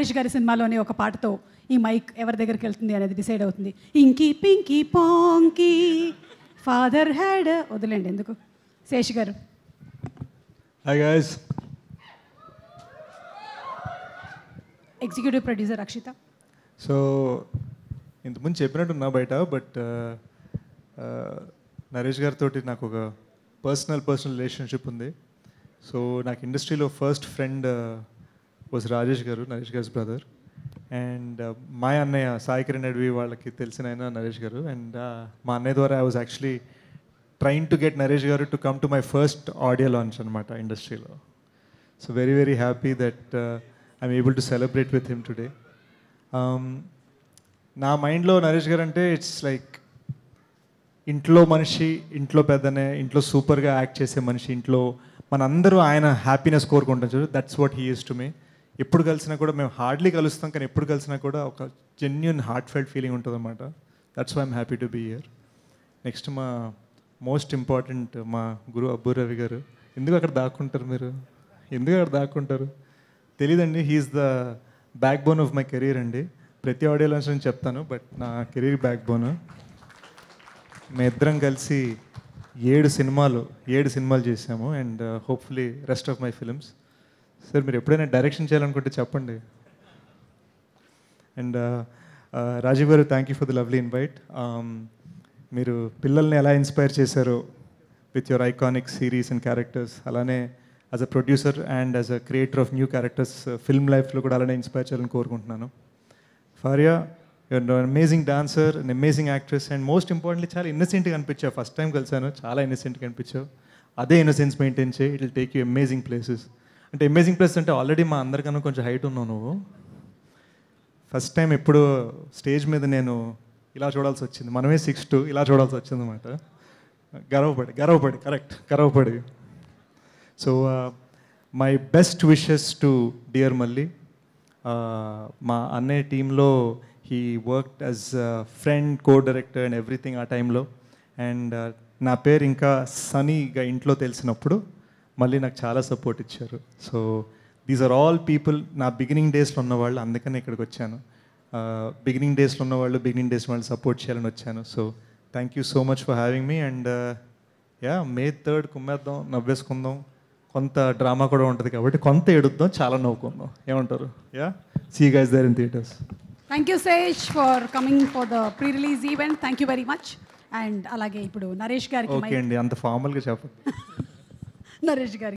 నరేష్ గారి సినిమాలోని ఒక పాటతో ఈ మైక్ ఎవరి దగ్గరికి వెళ్తుంది అనేది డిసైడ్ అవుతుంది. Inky pinky ponky father had వదిలేండి ఎందుకు. శేష్ గారు. Hi guys. Executive producer Akshitha. So ఇంతకుముందు చెప్పినట్టున్నా బయట, బట్ నరేష్ గారితో నాకు ఒక పర్సనల్ రిలేషన్షిప్ ఉంది. సో నాకు ఇండస్ట్రీలో ఫస్ట్ ఫ్రెండ్ వాజ్ రాజేష్ గారు, నరేష్ గారి బ్రదర్. అండ్ మా అన్నయ్య సాయి కిరణ్ అడ్వి వాళ్ళకి తెలిసిన ఆయన నరేష్ గారు. అండ్ మా అన్నయ్య ద్వారా I was actually trying to get Naresh గారు to come to my first audio launch అనమాట ఇండస్ట్రీలో. So very very happy that I'm able to celebrate with him today. నా మైండ్లో నరేష్ గారు అంటే ఇట్స్ లైక్ ఇంట్లో మనిషి, ఇంట్లో పెద్దనే, ఇంట్లో సూపర్గా యాక్ట్ చేసే మనిషి, ఇంట్లో మనందరూ ఆయన హ్యాపీనెస్ కోరుకుంటాం చూడు. That's what he is to me. ఎప్పుడు కలిసినా కూడా మేము హార్డ్లీ కలుస్తాం, కానీ ఎప్పుడు కలిసినా కూడా ఒక జెన్యున్ హార్ట్ ఫెల్ట్ ఫీలింగ్ ఉంటుంది అనమాట. That's why I'm happy to be here. Next మా మోస్ట్ ఇంపార్టెంట్ మా గురు అబ్బు రవి గారు. ఎందుకు అక్కడ దాక్కుంటారు మీరు? ఎందుకు అక్కడ దాక్కుంటారు తెలీదండి. He's the backbone of my career అండి. ప్రతి ఆడియోలో నేను చెప్తాను, బట్ నా కెరీర్ బ్యాక్ బోన్. మేము ఇద్దరం కలిసి 7 సినిమాలు చేసాము. And hopefully rest of my films. Sir మీరు ఎప్పుడైనా డైరెక్షన్ చేయాలనుకుంటే చెప్పండి. అండ్ రాజీవ్ గారు, thank you for the lovely invite. మీరు పిల్లల్ని ఎలా ఇన్స్పైర్ చేశారో with your iconic series and characters, అలానే as a producer and as a creator of new characters film లైఫ్లో కూడా అలానే ఇన్స్పైర్ చేయాలని కోరుకుంటున్నాను. Faria, you're an amazing dancer, an amazing actress, and most importantly చాలా ఇన్నసెంట్గా అనిపించావు. ఫస్ట్ టైం కలిసాను, చాలా ఇన్నసెంట్గా అనిపించావు. అదే ఇన్నసెన్స్ మెయింటైన్ చేయి, it will take you amazing places. అంటే అమేజింగ్ ప్లేస్ అంటే ఆల్రెడీ మా అందరికన్నా కొంచెం హైట్ ఉన్నావు నువ్వు. ఫస్ట్ టైం ఎప్పుడు స్టేజ్ మీద నేను ఇలా చూడాల్సి వచ్చింది, మనమే 6'2" ఇలా చూడాల్సి వచ్చింది అనమాట. గర్వపడి. So my best wishes to dear Malli. మా అన్నయ్య టీంలో he worked as friend, co-director and everything ఆ టైంలో. అండ్ నా పేరు ఇంకా సనీగా ఇంట్లో తెలిసినప్పుడు మళ్ళీ నాకు చాలా సపోర్ట్ ఇచ్చారు. So these are all people నా బిగినింగ్ డేస్లో ఉన్నవాళ్ళు, అందుకని ఇక్కడికి వచ్చాను. బిగినింగ్ డేస్లో ఉన్నవాళ్ళు, బిగినింగ్ డేస్ వాళ్ళు సపోర్ట్ చేయాలని వచ్చాను. So thank you so much for having me. And May 3rd కుమ్మేద్దాం, నవ్వేసుకుందాం. కొంత డ్రామా కూడా ఉంటుంది కాబట్టి కొంత ఏడుద్దాం, చాలా నవ్వుకుందాం. ఏమంటారు? See you guys there in theatres. Thank you Sesh for coming for the pre release event. Thank you very much. And అలాగే ఇప్పుడు నరేష్ గారికి. ఓకే అండి, అంత ఫార్మల్గా చెప్పండి. నరేష్ గారికి